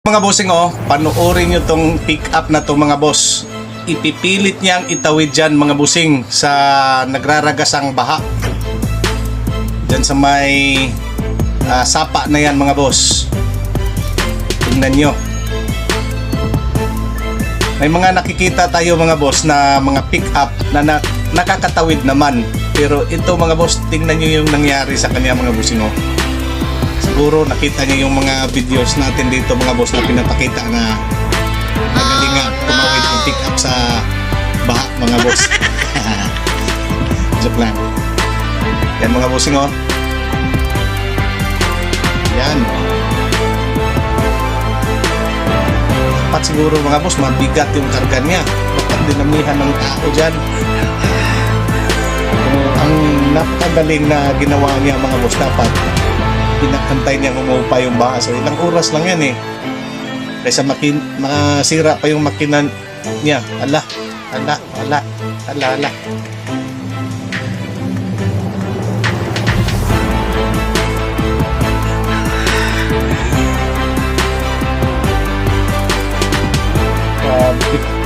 Mga bossing, panoorin nyo tong pick up na to mga boss. Ipipilit niyang itawid dyan mga bossing sa nagraragasang baha. Dyan sa may sapa na yan mga boss. Tingnan nyo. May mga nakikita tayo mga boss na mga pick up na nakakatawid naman. Pero ito mga boss, tingnan nyo yung nangyari sa kanya mga bossing. Siguro nakita niyo yung mga videos natin dito mga boss na pinapakita na magaling nga tumawid yung pick up sa baha mga boss. Joke lang. Yan mga bossing Yan. Dapat siguro mga boss mabigat yung karga niya. Dapat dinamihan ng tao dyan. Ang napakagaling na ginawa niya mga boss, dapat pinakantay niya umuupa yung baha. So ilang oras lang yan kaysa masira pa yung makina niya. Ala. Pick